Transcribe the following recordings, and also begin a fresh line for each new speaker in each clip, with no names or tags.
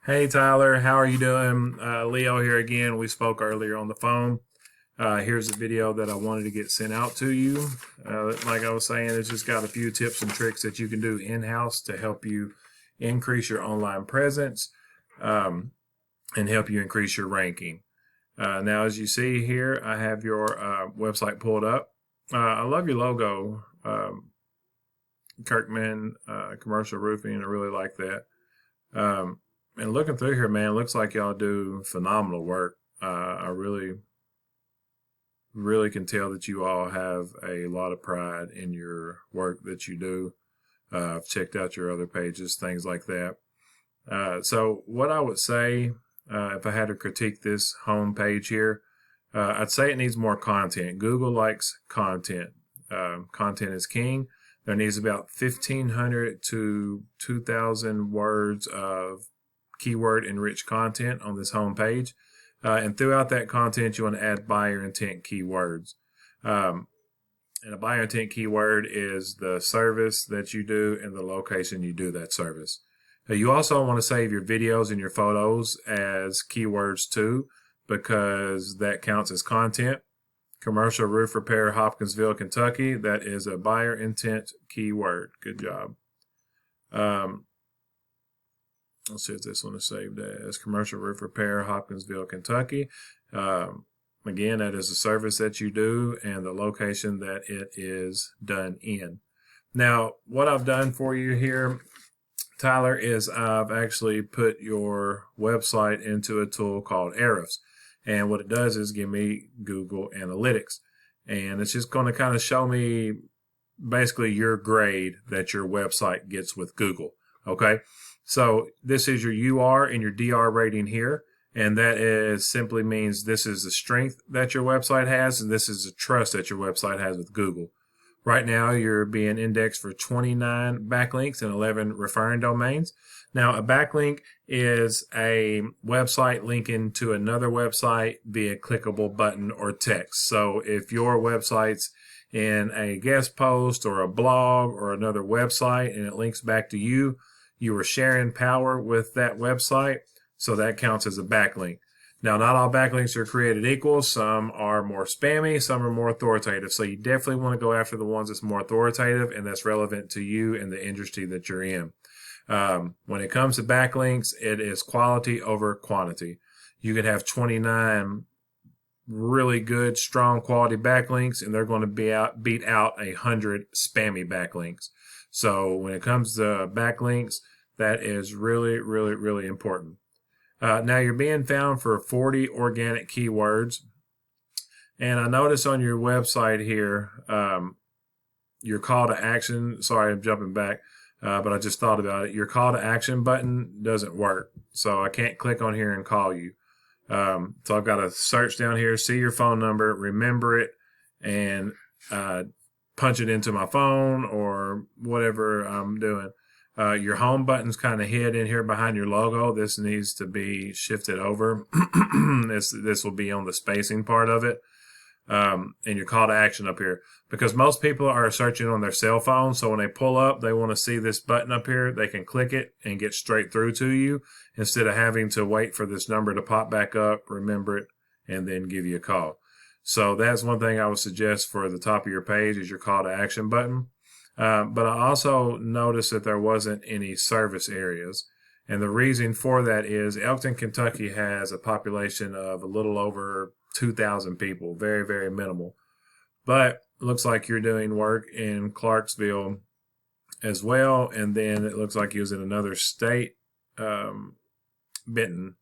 Hey Tyler, how are you doing? Leo here again. We spoke earlier on the phone. Here's a video that I wanted to get sent out to you. Like I was saying, it's just got a few tips and tricks that you can do in-house to help you increase your online presence and help you increase your ranking. Now, as you see here, I have your website pulled up. I love your logo, Kirkman Commercial Roofing. I really like that. And looking through here, man, it looks like y'all do phenomenal work. I really can tell that you all have a lot of pride in your work that you do. I've checked out your other pages, things like that. So what I would say, if I had to critique this home page here, I'd say it needs more content. Google likes content. Content is king. There needs about 1,500 to 2,000 words of keyword enriched content on this home page. And throughout that content, you want to add buyer intent keywords. And a buyer intent keyword is the service that you do and the location you do that service. You also want to save your videos and your photos as keywords too, because that counts as content. Commercial roof repair, Hopkinsville, Kentucky. That is a buyer intent keyword. Good job. Let's see if this one is saved as commercial roof repair, Hopkinsville, Kentucky. Again, that is a service that you do and the location that it is done in. Now, what I've done for you here, Tyler, is I've actually put your website into a tool called Ahrefs. And what it does is give me Google Analytics. And it's just going to kind of show me basically your grade that your website gets with Google. Okay. So this is your UR and your DR rating here. And that is simply means this is the strength that your website has, and this is the trust that your website has with Google. Right now, you're being indexed for 29 backlinks and 11 referring domains. Now, a backlink is a website linking to another website via clickable button or text. So if your website's in a guest post or a blog or another website and it links back to you, you are sharing power with that website, so that counts as a backlink. Now, not all backlinks are created equal. Some are more spammy, some are more authoritative. So you definitely want to go after the ones that's more authoritative and that's relevant to you and the industry that you're in. When it comes to backlinks, it is quality over quantity. You could have 29 really good, strong quality backlinks, and they're going to beat out 100 spammy backlinks. So when it comes to backlinks, that is really, really, really important. Now you're being found for 40 organic keywords. And I notice on your website here, your call to action, sorry, I'm jumping back, but I just thought about it. Your call to action button doesn't work. So I can't click on here and call you. So I've got to search down here, see your phone number, remember it, and punch it into my phone or whatever I'm doing. Your home button's kind of hid in here behind your logo. This needs to be shifted over. This will be on the spacing part of it. And your call to action up here. Because most people are searching on their cell phone, so when they pull up, they want to see this button up here. They can click it and get straight through to you instead of having to wait for this number to pop back up, remember it, and then give you a call. So that's one thing I would suggest for the top of your page is your call to action button. But I also noticed that there wasn't any service areas. And the reason for that is Elkton, Kentucky has a population of a little over 2,000 people, very, very minimal. But it looks like you're doing work in Clarksville as well. And then it looks like you was in another state, Benton.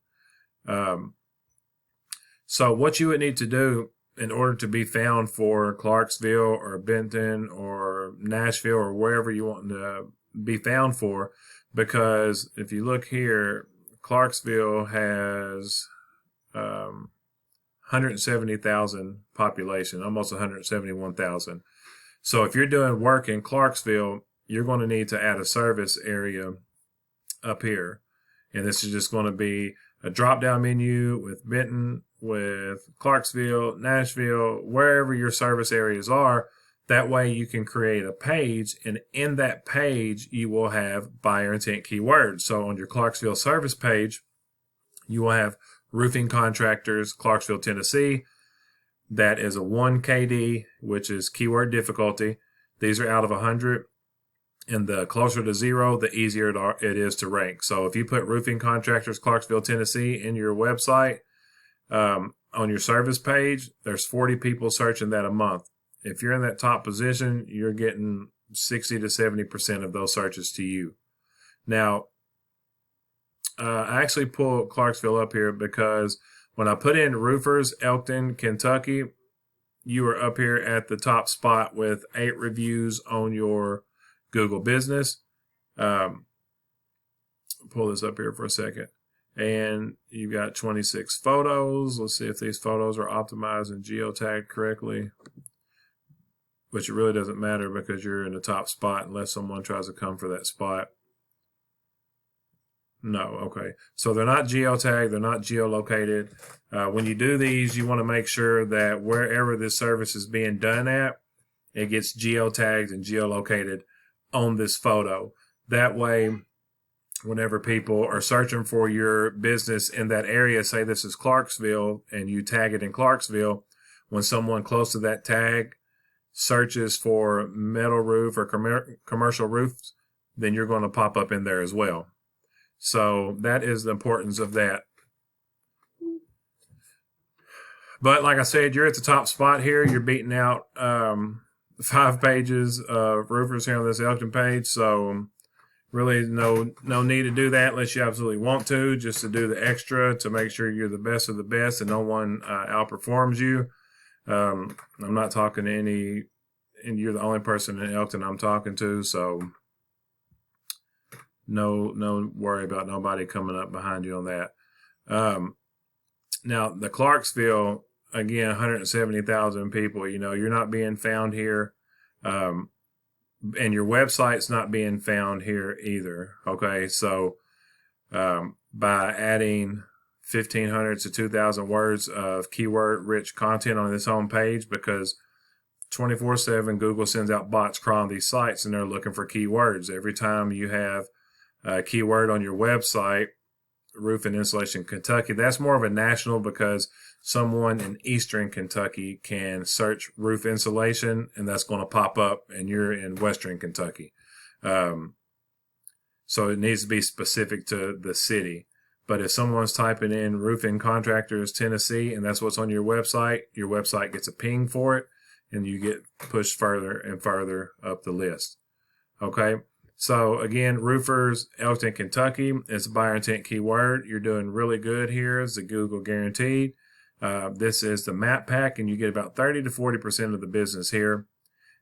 So what you would need to do in order to be found for Clarksville or Benton or Nashville or wherever you want to be found for, because if you look here, Clarksville has 170,000 population, almost 171,000. So if you're doing work in Clarksville, you're going to need to add a service area up here. And this is just going to be a drop-down menu with Benton, with Clarksville, Nashville, wherever your service areas are. That way you can create a page, and in that page you will have buyer intent keywords. So on your Clarksville service page, You will have Roofing Contractors, Clarksville, Tennessee. That is a 1 KD, which is keyword difficulty. These are out of 100. And the closer to 0, the easier it is to rank. So if you put Roofing Contractors, Clarksville, Tennessee in your website, on your service page, there's 40 people searching that a month. If you're in that top position, you're getting 60 to 70% of those searches to you. Now, I actually pulled Clarksville up here because when I put in roofers, Elkton, Kentucky, you are up here at the top spot with 8 reviews on your Google Business. Pull this up here for a second. And you've got 26 photos. Let's see if these photos are optimized and geotagged correctly. Which it really doesn't matter because you're in the top spot unless someone tries to come for that spot. No, okay. So they're not geotagged, they're not geolocated. When you do these, you want to make sure that wherever this service is being done at, it gets geotagged and geolocated on this photo. That way, whenever people are searching for your business in that area, say this is Clarksville, and you tag it in Clarksville, when someone close to that tag searches for metal roof or commercial roofs, then you're going to pop up in there as well. So that is the importance of that. But like I said, you're at the top spot here. You're beating out 5 pages of roofers here on this Elkton page. So really no need to do that unless you absolutely want to, just to do the extra to make sure you're the best of the best and no one outperforms you. I'm not talking to any, and you're the only person in Elkton I'm talking to, so no worry about nobody coming up behind you on that. Now, the Clarksville, again, 170,000 people, you're not being found here, and your website's not being found here either, okay? So by adding 1,500 to 2,000 words of keyword-rich content on this home page, because 24/7 Google sends out bots crawling these sites and they're looking for keywords. Every time you have a keyword on your website, Roof and Insulation Kentucky, that's more of a national because someone in Eastern Kentucky can search roof insulation and that's going to pop up and you're in Western Kentucky. So it needs to be specific to the city. But if someone's typing in Roofing Contractors Tennessee and that's what's on your website gets a ping for it and you get pushed further and further up the list. Okay? So again, roofers, Elkton, Kentucky, it's a buyer intent keyword. You're doing really good here. It's a Google guaranteed. This is the map pack and you get about 30 to 40% of the business here.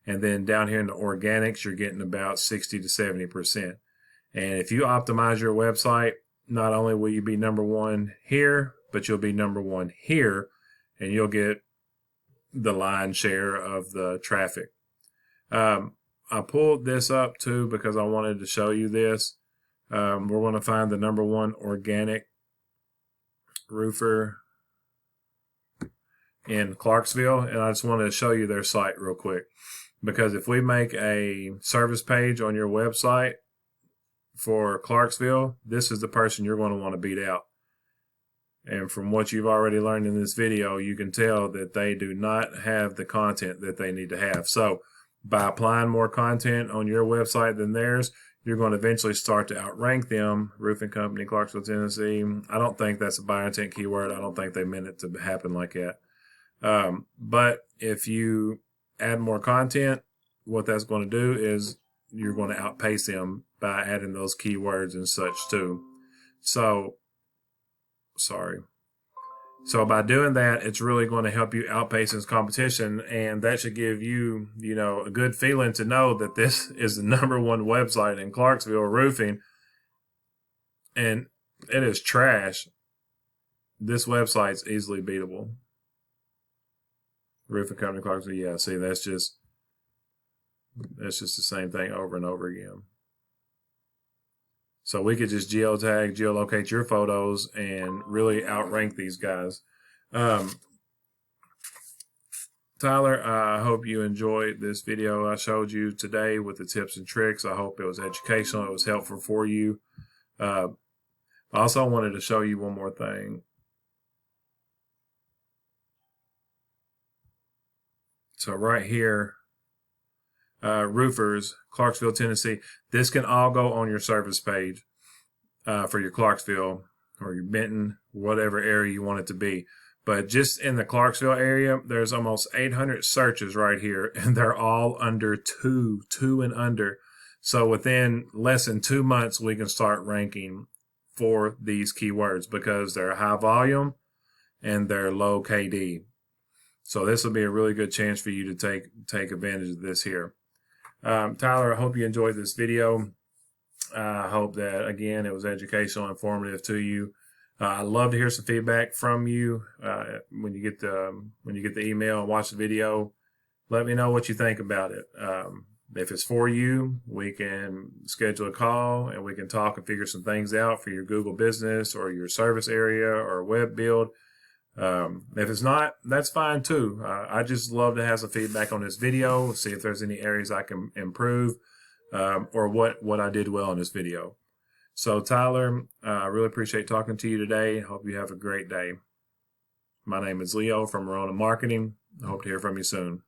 And then down here in the organics, you're getting about 60 to 70%. And if you optimize your website, not only will you be number 1 here, but you'll be number 1 here, and you'll get the lion's share of the traffic. I pulled this up too because I wanted to show you this. We're going to find the number 1 organic roofer in Clarksville, and I just wanted to show you their site real quick. Because if we make a service page on your website for Clarksville, this is the person you're going to want to beat out. And from what you've already learned in this video, you can tell that they do not have the content that they need to have. So by applying more content on your website than theirs, you're going to eventually start to outrank them. Roofing Company, Clarksville, Tennessee. I don't think that's a buyer intent keyword. I don't think they meant it to happen like that. But if you add more content, what that's going to do is you're going to outpace them by adding those keywords and such too. So by doing that, it's really going to help you outpace this competition, and that should give you, a good feeling to know that this is the number 1 website in Clarksville roofing, and it is trash. This website's easily beatable. Roofing Company, Clarksville, yeah, see, that's just the same thing over and over again. So we could just geotag, geolocate your photos and really outrank these guys. Tyler, I hope you enjoyed this video I showed you today with the tips and tricks. I hope it was educational. It was helpful for you. I also wanted to show you one more thing. So right here, roofers, Clarksville, Tennessee. This can all go on your service page for your Clarksville or your Benton, whatever area you want it to be. But just in the Clarksville area, there's almost 800 searches right here, and they're all under two and under. So within less than 2 months, we can start ranking for these keywords because they're high volume and they're low KD. So this will be a really good chance for you to take advantage of this here. Tyler, I hope you enjoyed this video. I hope that, again, it was educational, informative to you. I'd love to hear some feedback from you when you get the email and watch the video. Let me know what you think about it. If it's for you, we can schedule a call and we can talk and figure some things out for your Google business or your service area or web build. If it's not, that's fine too. I just love to have some feedback on this video, see if there's any areas I can improve, or what I did well in this video. So Tyler, I really appreciate talking to you today. Hope you have a great day. My name is Leo from Rona Marketing. I hope to hear from you soon.